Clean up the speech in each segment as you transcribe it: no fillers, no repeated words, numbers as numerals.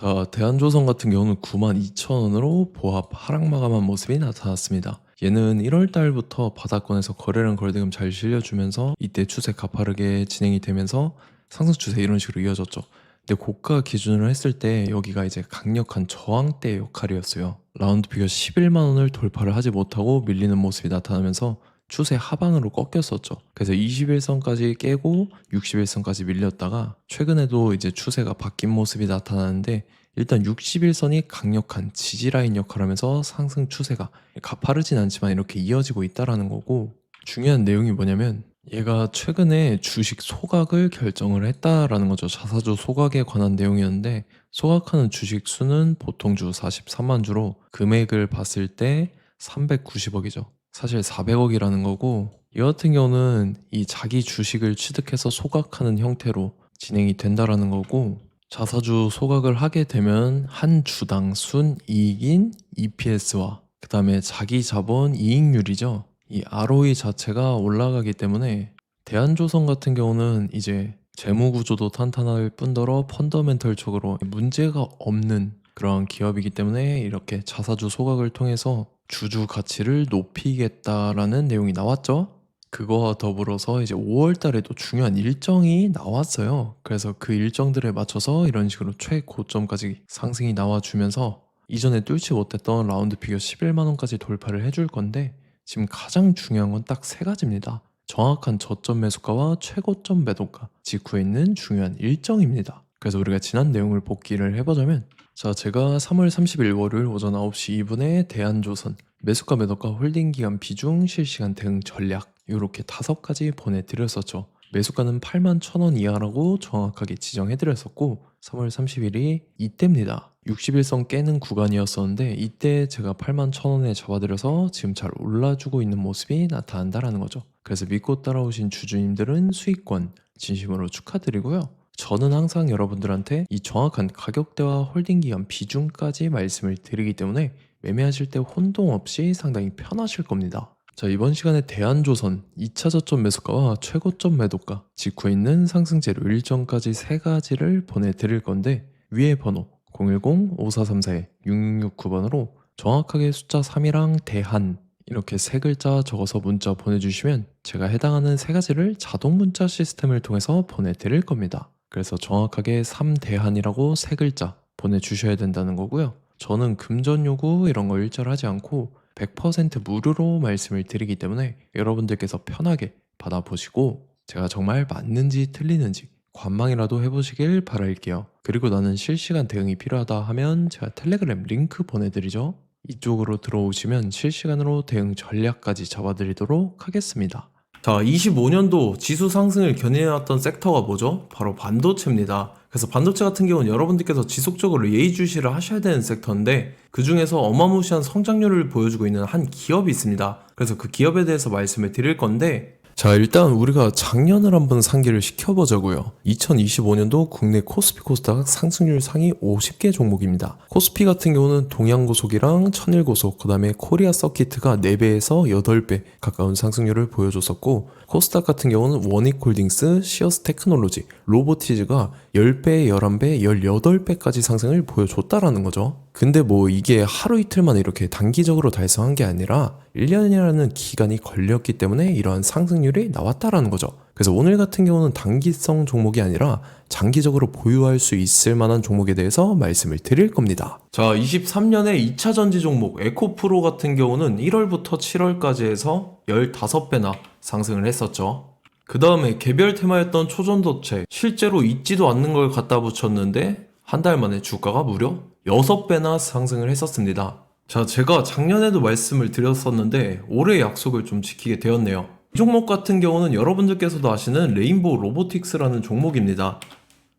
자, 대한조선 같은 경우는 92,000원으로 보합 하락 마감한 모습이 나타났습니다. 얘는 1월 달부터 바닥권에서 거래량 거래대금 잘 실려주면서 이때 추세 가파르게 진행이 되면서 상승 추세 이런 식으로 이어졌죠. 근데 고가 기준으로 했을 때 여기가 이제 강력한 저항대 역할이었어요. 라운드 피겨 11만 원을 돌파를 하지 못하고 밀리는 모습이 나타나면서 추세 하방으로 꺾였었죠. 그래서 21선까지 깨고 61선까지 밀렸다가 최근에도 이제 추세가 바뀐 모습이 나타나는데 일단 61선이 강력한 지지라인 역할을 하면서 상승 추세가 가파르진 않지만 이렇게 이어지고 있다라는 거고, 중요한 내용이 뭐냐면 얘가 최근에 주식 소각을 결정을 했다라는 거죠. 자사주 소각에 관한 내용이었는데, 소각하는 주식 수는 보통 주 43만 주로 금액을 봤을 때 390억이죠. 사실 400억이라는 거고, 이 같은 경우는 이 자기 주식을 취득해서 소각하는 형태로 진행이 된다라는 거고, 자사주 소각을 하게 되면 한 주당 순이익인 EPS와 그 다음에 자기 자본 이익률이죠. 이 ROE 자체가 올라가기 때문에 대한조선 같은 경우는 이제 재무 구조도 탄탄할 뿐더러 펀더멘털적으로 문제가 없는 그런 기업이기 때문에 이렇게 자사주 소각을 통해서 주주 가치를 높이겠다라는 내용이 나왔죠. 그거와 더불어서 이제 5월 달에도 중요한 일정이 나왔어요. 그래서 그 일정들에 맞춰서 이런 식으로 최고점까지 상승이 나와주면서 이전에 뚫지 못했던 라운드 피겨 11만 원까지 돌파를 해줄 건데, 지금 가장 중요한 건 딱 세 가지입니다. 정확한 저점 매수가와 최고점 매도가 직후에 있는 중요한 일정입니다. 그래서 우리가 지난 내용을 복기를 해보자면, 자, 제가 3월 30일 월요일 오전 9시 2분에 대한조선 매수가 매도가 홀딩 기간 비중 실시간 대응 전략 이렇게 5가지 보내드렸었죠. 매수가는 81,000원 이하라고 정확하게 지정해드렸었고, 3월 30일이 이때입니다. 61선 깨는 구간이었었는데 이때 제가 81,000원에 잡아드려서 지금 잘 올라주고 있는 모습이 나타난다라는 거죠. 그래서 믿고 따라오신 주주님들은 수익권 진심으로 축하드리고요. 저는 항상 여러분들한테 이 정확한 가격대와 홀딩 기간 비중까지 말씀을 드리기 때문에 매매하실 때 혼동 없이 상당히 편하실 겁니다. 자, 이번 시간에 대한조선 2차 저점 매수가와 최고점 매도가 직후에 있는 상승재료 일정까지 3가지를 보내드릴 건데, 위에 번호 010-5434-6669번으로 정확하게 숫자 3이랑 대한 이렇게 3글자 적어서 문자 보내주시면 제가 해당하는 3가지를 자동 문자 시스템을 통해서 보내드릴 겁니다. 그래서 정확하게 3대한이라고 3글자 보내주셔야 된다는 거고요. 저는 금전 요구 이런 거 일절하지 않고 100% 무료로 말씀을 드리기 때문에 여러분들께서 편하게 받아보시고 제가 정말 맞는지 틀리는지 관망이라도 해보시길 바랄게요. 그리고 나는 실시간 대응이 필요하다 하면 제가 텔레그램 링크 보내드리죠. 이쪽으로 들어오시면 실시간으로 대응 전략까지 잡아드리도록 하겠습니다. 자, 25년도 지수 상승을 견인해왔던 섹터가 뭐죠? 바로 반도체입니다. 그래서 반도체 같은 경우는 여러분들께서 지속적으로 예의주시를 하셔야 되는 섹터인데, 그 중에서 어마무시한 성장률을 보여주고 있는 한 기업이 있습니다. 그래서 그 기업에 대해서 말씀을 드릴 건데, 자, 일단 우리가 작년을 한번 상기를 시켜보자고요. 2025년도 국내 코스피 코스닥 상승률 상위 50개 종목입니다. 코스피 같은 경우는 동양고속이랑 천일고속, 그 다음에 코리아 서키트가 4배에서 8배 가까운 상승률을 보여줬었고, 코스닥 같은 경우는 원익홀딩스, 시어스 테크놀로지, 로보티즈가 10배, 11배, 18배까지 상승을 보여줬다라는 거죠. 근데 뭐 이게 하루 이틀만 이렇게 단기적으로 달성한 게 아니라 1년이라는 기간이 걸렸기 때문에 이러한 상승률이 나왔다라는 거죠. 그래서 오늘 같은 경우는 단기성 종목이 아니라 장기적으로 보유할 수 있을 만한 종목에 대해서 말씀을 드릴 겁니다. 자, 23년에 2차 전지 종목 에코프로 같은 경우는 1월부터 7월까지 해서 15배나 상승을 했었죠. 그 다음에 개별 테마였던 초전도체, 실제로 있지도 않는 걸 갖다 붙였는데 한 달 만에 주가가 무려 6배나 상승을 했었습니다. 자, 제가 작년에도 말씀을 드렸었는데 올해 약속을 좀 지키게 되었네요. 이 종목 같은 경우는 여러분들께서도 아시는 레인보우 로보틱스라는 종목입니다.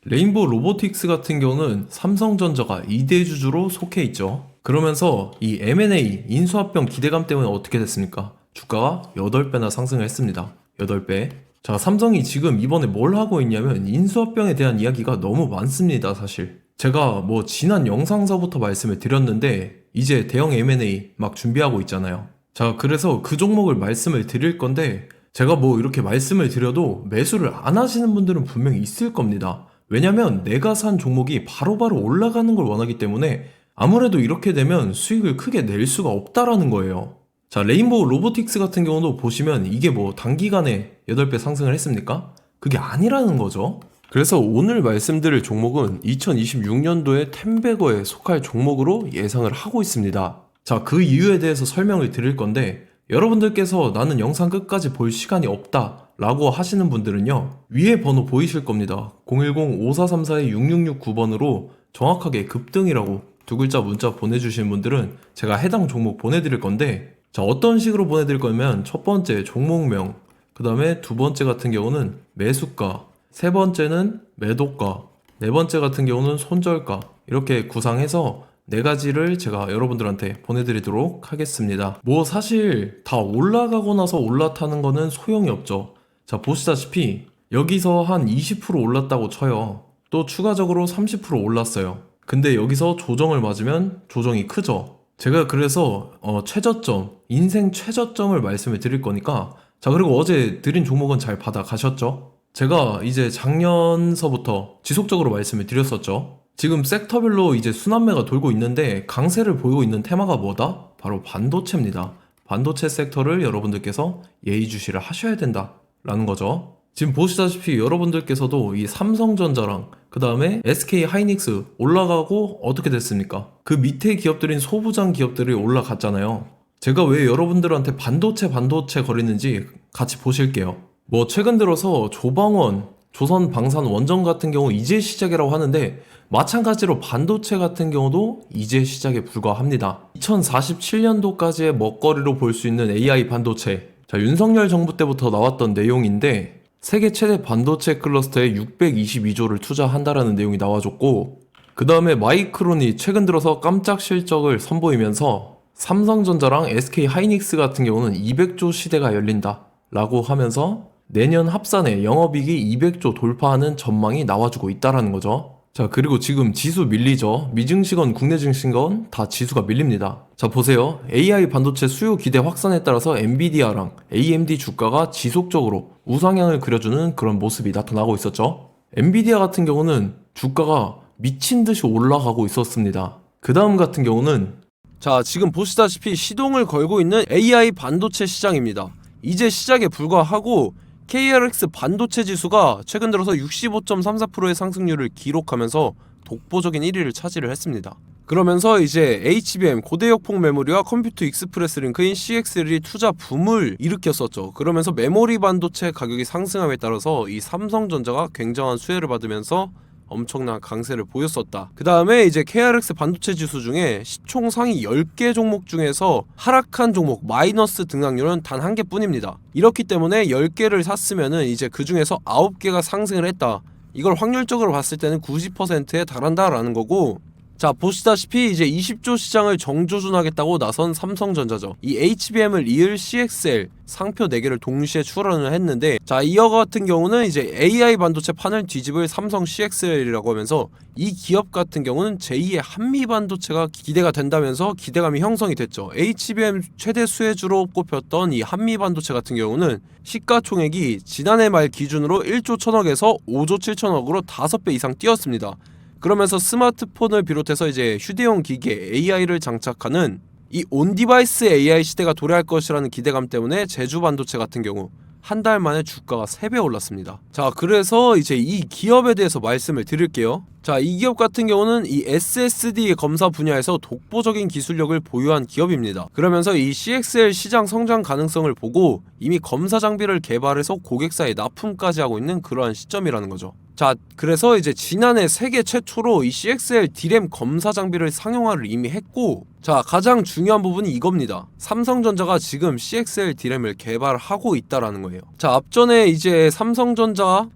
레인보우 로보틱스 같은 경우는 삼성전자가 2대 주주로 속해 있죠. 그러면서 이 M&A 인수합병 기대감 때문에 어떻게 됐습니까? 주가가 8배나 상승을 했습니다. 8배. 자, 삼성이 지금 이번에 뭘 하고 있냐면 인수합병에 대한 이야기가 너무 많습니다, 사실. 제가 뭐 지난 영상서부터 말씀을 드렸는데 이제 대형 M&A 막 준비하고 있잖아요. 자, 그래서 그 종목을 말씀을 드릴 건데, 제가 뭐 이렇게 말씀을 드려도 매수를 안 하시는 분들은 분명히 있을 겁니다. 왜냐면 내가 산 종목이 바로바로 올라가는 걸 원하기 때문에 아무래도 이렇게 되면 수익을 크게 낼 수가 없다라는 거예요. 자, 레인보우 로보틱스 같은 경우도 보시면 이게 뭐 단기간에 8배 상승을 했습니까? 그게 아니라는 거죠. 그래서 오늘 말씀드릴 종목은 2026년도에 텐베거에 속할 종목으로 예상을 하고 있습니다. 자, 그 이유에 대해서 설명을 드릴 건데 여러분들께서 나는 영상 끝까지 볼 시간이 없다 라고 하시는 분들은요, 위에 번호 보이실 겁니다. 010-5434-6669번으로 정확하게 급등이라고 두 글자 문자 보내주신 분들은 제가 해당 종목 보내드릴 건데, 자, 어떤 식으로 보내드릴 거냐면 첫 번째 종목명, 그 다음에 두 번째 같은 경우는 매수가, 세 번째는 매도가, 네 번째 같은 경우는 손절가, 이렇게 구상해서 네 가지를 제가 여러분들한테 보내드리도록 하겠습니다. 뭐 사실 다 올라가고 나서 올라타는 거는 소용이 없죠. 자, 보시다시피 여기서 한 20% 올랐다고 쳐요. 또 추가적으로 30% 올랐어요. 근데 여기서 조정을 맞으면 조정이 크죠. 제가 그래서 최저점, 인생 최저점을 말씀을 드릴 거니까, 자, 그리고 어제 드린 종목은 잘 받아가셨죠? 제가 이제 작년서부터 지속적으로 말씀을 드렸었죠. 지금 섹터별로 이제 순환매가 돌고 있는데 강세를 보이고 있는 테마가 뭐다? 바로 반도체입니다. 반도체 섹터를 여러분들께서 예의주시를 하셔야 된다 라는 거죠. 지금 보시다시피 여러분들께서도 이 삼성전자랑 그 다음에 SK 하이닉스 올라가고 어떻게 됐습니까? 그 밑에 기업들인 소부장 기업들이 올라갔잖아요. 제가 왜 여러분들한테 반도체 거리는지 같이 보실게요. 뭐 최근 들어서 조방원, 조선방산 원전 같은 경우 이제 시작이라고 하는데 마찬가지로 반도체 같은 경우도 이제 시작에 불과합니다. 2047년도까지의 먹거리로 볼 수 있는 AI 반도체. 자, 윤석열 정부 때부터 나왔던 내용인데 세계 최대 반도체 클러스터에 622조를 투자한다라는 내용이 나와줬고, 그 다음에 마이크론이 최근 들어서 깜짝 실적을 선보이면서 삼성전자랑 SK 하이닉스 같은 경우는 200조 시대가 열린다 라고 하면서 내년 합산에 영업이익이 200조 돌파하는 전망이 나와주고 있다라는 거죠. 자, 그리고 지금 지수 밀리죠. 미증시건 국내 증시건 다 지수가 밀립니다. 자, 보세요. AI 반도체 수요 기대 확산에 따라서 엔비디아랑 AMD 주가가 지속적으로 우상향을 그려주는 그런 모습이 나타나고 있었죠. 엔비디아 같은 경우는 주가가 미친 듯이 올라가고 있었습니다. 그 다음 같은 경우는, 자, 지금 보시다시피 시동을 걸고 있는 AI 반도체 시장입니다. 이제 시작에 불과하고 KRX 반도체 지수가 최근 들어서 65.34%의 상승률을 기록하면서 독보적인 1위를 차지를 했습니다. 그러면서 이제 HBM 고대역폭 메모리와 컴퓨터 익스프레스 링크인 CXL이 투자 붐을 일으켰었죠. 그러면서 메모리 반도체 가격이 상승함에 따라서 이 삼성전자가 굉장한 수혜를 받으면서 엄청난 강세를 보였었다. 그 다음에 이제 KRX 반도체 지수 중에 시총 상위 10개 종목 중에서 하락한 종목 마이너스 등락률은 단 한 개뿐입니다. 이렇기 때문에 10개를 샀으면은 이제 그 중에서 9개가 상승을 했다. 이걸 확률적으로 봤을 때는 90%에 달한다라는 거고, 자, 보시다시피 이제 20조 시장을 정조준하겠다고 나선 삼성전자죠. 이 HBM을 이을 CXL 상표 4개를 동시에 출원을 했는데, 자, 이어 같은 경우는 이제 AI 반도체 판을 뒤집을 삼성 CXL이라고 하면서 이 기업 같은 경우는 제2의 한미 반도체가 기대가 된다면서 기대감이 형성이 됐죠. HBM 최대 수혜주로 꼽혔던 이 한미 반도체 같은 경우는 시가총액이 지난해 말 기준으로 1조 1000억에서 5조 7천억으로 5배 이상 뛰었습니다. 그러면서 스마트폰을 비롯해서 이제 휴대용 기기에 AI를 장착하는 이 온디바이스 AI 시대가 도래할 것이라는 기대감 때문에 제주 반도체 같은 경우 한 달 만에 주가가 3배 올랐습니다. 자, 그래서 이제 이 기업에 대해서 말씀을 드릴게요. 자, 이 기업 같은 경우는 이 SSD 검사 분야에서 독보적인 기술력을 보유한 기업입니다. 그러면서 이 CXL 시장 성장 가능성을 보고 이미 검사 장비를 개발해서 고객사에 납품까지 하고 있는 그러한 시점이라는 거죠. 자, 그래서 이제 지난해 세계 최초로 이 CXL D램 검사 장비를 상용화를 이미 했고, 자, 가장 중요한 부분이 이겁니다. 삼성전자가 지금 CXL D램을 개발하고 있다라는 거예요. 자, 앞전에 이제 삼성전자가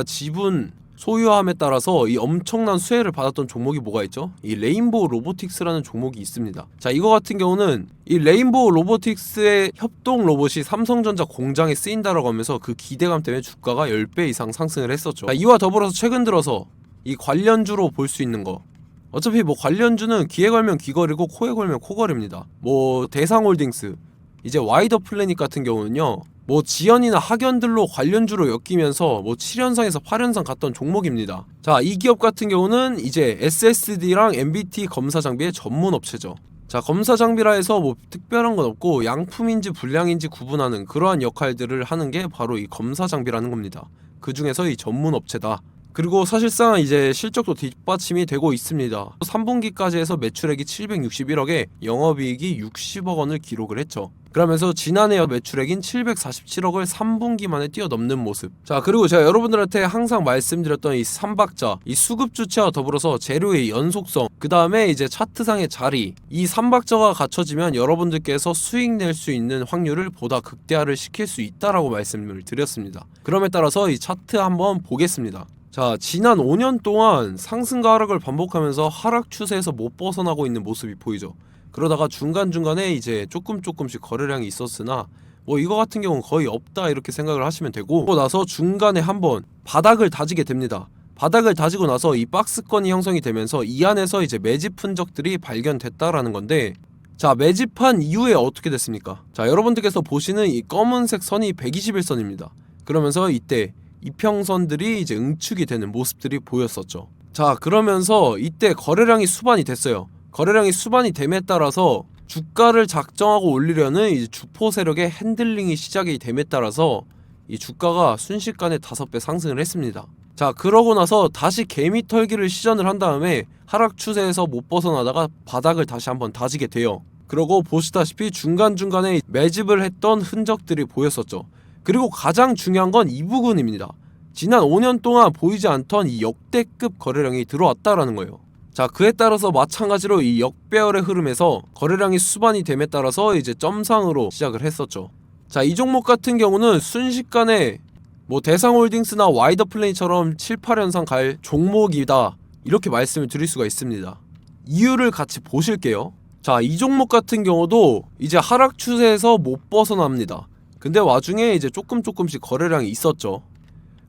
지분 소유함에 따라서 이 엄청난 수혜를 받았던 종목이 뭐가 있죠? 이 레인보우 로보틱스라는 종목이 있습니다. 자, 이거 같은 경우는 이 레인보우 로보틱스의 협동 로봇이 삼성전자 공장에 쓰인다라고 하면서 그 기대감 때문에 주가가 10배 이상 상승을 했었죠. 자, 이와 더불어서 최근 들어서 이 관련주로 볼 수 있는 거, 어차피 뭐 관련주는 귀에 걸면 귀걸이고 코에 걸면 코걸입니다. 뭐 대상홀딩스, 이제 와이더 플래닛 같은 경우는요, 뭐 지연이나 학연들로 관련주로 엮이면서 뭐 7연상에서 8연상 갔던 종목입니다. 자, 이 기업 같은 경우는 이제 SSD랑 MBT 검사 장비의 전문 업체죠. 자, 검사 장비라 해서 뭐 특별한 건 없고 양품인지 불량인지 구분하는 그러한 역할들을 하는 게 바로 이 검사 장비라는 겁니다. 그 중에서 이 전문 업체다. 그리고 사실상 이제 실적도 뒷받침이 되고 있습니다. 3분기까지 해서 매출액이 761억에 영업이익이 60억 원을 기록을 했죠. 그러면서 지난해 매출액인 747억을 3분기 만에 뛰어넘는 모습. 자, 그리고 제가 여러분들한테 항상 말씀드렸던 이 3박자, 이 수급 주체와 더불어서 재료의 연속성, 그 다음에 이제 차트상의 자리, 이 3박자가 갖춰지면 여러분들께서 수익 낼 수 있는 확률을 보다 극대화를 시킬 수 있다라고 말씀을 드렸습니다. 그럼에 따라서 이 차트 한번 보겠습니다. 자, 지난 5년 동안 상승과 하락을 반복하면서 하락 추세에서 못 벗어나고 있는 모습이 보이죠. 그러다가 중간중간에 이제 조금씩 거래량이 있었으나 뭐 이거 같은 경우는 거의 없다 이렇게 생각을 하시면 되고, 그러고 나서 중간에 한번 바닥을 다지게 됩니다. 바닥을 다지고 나서 이 박스권이 형성이 되면서 이 안에서 이제 매집 흔적들이 발견됐다라는 건데, 자, 매집한 이후에 어떻게 됐습니까? 자, 여러분들께서 보시는 이 검은색 선이 121선입니다. 그러면서 이때 이평선들이 이제 응축이 되는 모습들이 보였었죠. 자, 그러면서 이때 거래량이 수반이 됐어요. 거래량이 수반이 됨에 따라서 주가를 작정하고 올리려는 이제 주포 세력의 핸들링이 시작이 됨에 따라서 이 주가가 순식간에 5배 상승을 했습니다. 자, 그러고 나서 다시 개미 털기를 시전을 한 다음에 하락 추세에서 못 벗어나다가 바닥을 다시 한번 다지게 돼요. 그러고 보시다시피 중간중간에 매집을 했던 흔적들이 보였었죠. 그리고 가장 중요한 건 이 부분입니다. 지난 5년 동안 보이지 않던 이 역대급 거래량이 들어왔다라는 거예요. 자, 그에 따라서 마찬가지로 이 역배열의 흐름에서 거래량이 수반이 됨에 따라서 이제 점상으로 시작을 했었죠. 자, 이 종목 같은 경우는 순식간에 뭐 대상홀딩스나 와이더플레이처럼 7, 8연상 갈 종목이다 이렇게 말씀을 드릴 수가 있습니다. 이유를 같이 보실게요. 자, 이 종목 같은 경우도 이제 하락 추세에서 못 벗어납니다. 근데 와중에 이제 조금씩 거래량이 있었죠.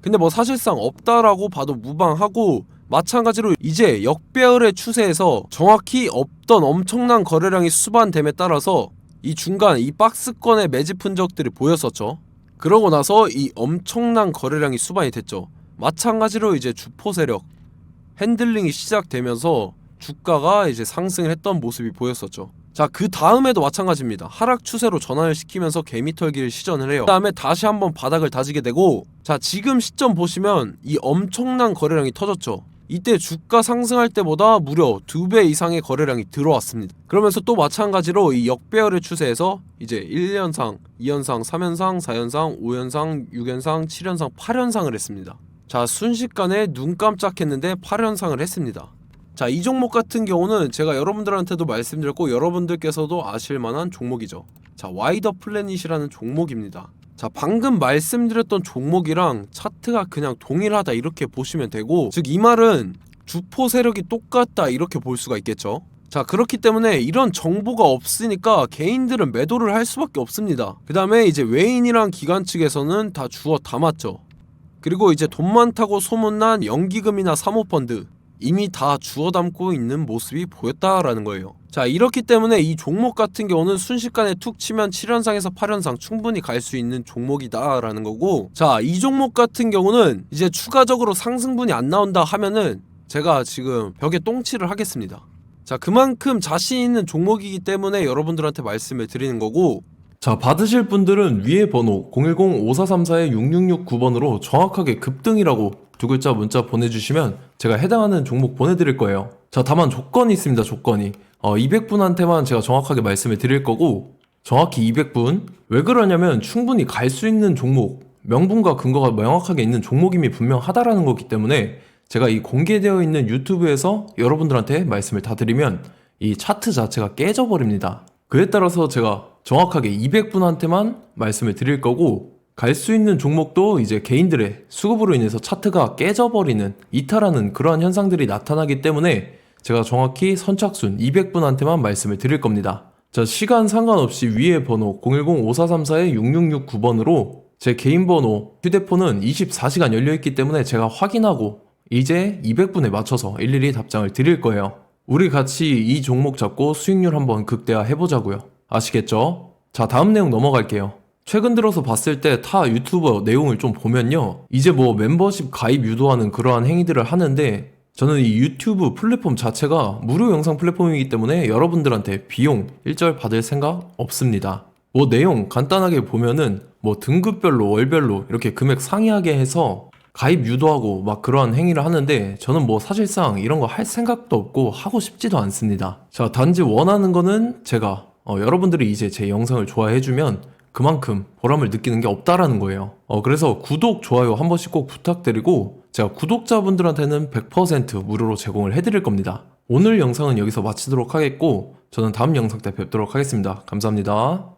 근데 뭐 사실상 없다라고 봐도 무방하고, 마찬가지로 이제 역배열의 추세에서 정확히 없던 엄청난 거래량이 수반됨에 따라서 이 중간 이 박스권의 매집 흔적들이 보였었죠. 그러고 나서 이 엄청난 거래량이 수반이 됐죠. 마찬가지로 이제 주포 세력 핸들링이 시작되면서 주가가 이제 상승을 했던 모습이 보였었죠. 자, 그 다음에도 마찬가지입니다. 하락 추세로 전환을 시키면서 개미털기를 시전을 해요. 그 다음에 다시 한번 바닥을 다지게 되고, 자, 지금 시점 보시면 이 엄청난 거래량이 터졌죠. 이때 주가 상승할 때보다 무려 2배 이상의 거래량이 들어왔습니다. 그러면서 또 마찬가지로 이 역배열의 추세에서 이제 1연상, 2연상, 3연상, 4연상, 5연상, 6연상, 7연상, 8연상을 했습니다. 자, 순식간에 눈 깜짝했는데 8연상을 했습니다. 자, 이 종목 같은 경우는 제가 여러분들한테도 말씀드렸고 여러분들께서도 아실만한 종목이죠. 자, 와이더 플래닛이라는 종목입니다. 자, 방금 말씀드렸던 종목이랑 차트가 그냥 동일하다 이렇게 보시면 되고, 즉 이 말은 주포 세력이 똑같다 이렇게 볼 수가 있겠죠. 자, 그렇기 때문에 이런 정보가 없으니까 개인들은 매도를 할 수밖에 없습니다. 그 다음에 이제 외인이랑 기관 측에서는 다 주워 담았죠. 그리고 이제 돈 많다고 소문난 연기금이나 사모펀드 이미 다 주워 담고 있는 모습이 보였다라는 거예요. 자, 이렇기 때문에 이 종목 같은 경우는 순식간에 툭 치면 7연상에서 8연상 충분히 갈 수 있는 종목이다 라는 거고, 자, 이 종목 같은 경우는 이제 추가적으로 상승분이 안 나온다 하면은 제가 지금 벽에 똥칠을 하겠습니다. 자, 그만큼 자신 있는 종목이기 때문에 여러분들한테 말씀을 드리는 거고, 자, 받으실 분들은 위에 번호 010-5434-6669번으로 정확하게 급등이라고 두 글자 문자 보내주시면 제가 해당하는 종목 보내드릴 거예요. 자, 다만 조건이 있습니다. 조건이 200분한테만 제가 정확하게 말씀을 드릴 거고, 정확히 200분. 왜 그러냐면 충분히 갈 수 있는 종목, 명분과 근거가 명확하게 있는 종목임이 분명하다라는 거기 때문에 제가 이 공개되어 있는 유튜브에서 여러분들한테 말씀을 다 드리면 이 차트 자체가 깨져버립니다. 그에 따라서 제가 정확하게 200분한테만 말씀을 드릴 거고, 갈 수 있는 종목도 이제 개인들의 수급으로 인해서 차트가 깨져버리는, 이탈하는 그러한 현상들이 나타나기 때문에 제가 정확히 선착순 200분한테만 말씀을 드릴 겁니다. 자, 시간 상관없이 위에 번호 010-5434-6669번으로 제 개인 번호, 휴대폰은 24시간 열려있기 때문에 제가 확인하고 이제 200분에 맞춰서 일일이 답장을 드릴 거예요. 우리 같이 이 종목 잡고 수익률 한번 극대화 해보자고요. 아시겠죠? 자, 다음 내용 넘어갈게요. 최근 들어서 봤을 때 타 유튜버 내용을 좀 보면요. 이제 뭐 멤버십 가입 유도하는 그러한 행위들을 하는데 저는 이 유튜브 플랫폼 자체가 무료 영상 플랫폼이기 때문에 여러분들한테 비용 일절 받을 생각 없습니다. 뭐 내용 간단하게 보면은 뭐 등급별로 월별로 이렇게 금액 상이하게 해서 가입 유도하고 막 그러한 행위를 하는데 저는 뭐 사실상 이런 거 할 생각도 없고 하고 싶지도 않습니다. 자, 단지 원하는 거는 제가 여러분들이 이제 제 영상을 좋아해주면 그만큼 보람을 느끼는 게 없다라는 거예요. 그래서 구독, 좋아요 한 번씩 꼭 부탁드리고 제가 구독자분들한테는 100% 무료로 제공을 해드릴 겁니다. 오늘 영상은 여기서 마치도록 하겠고 저는 다음 영상 때 뵙도록 하겠습니다. 감사합니다.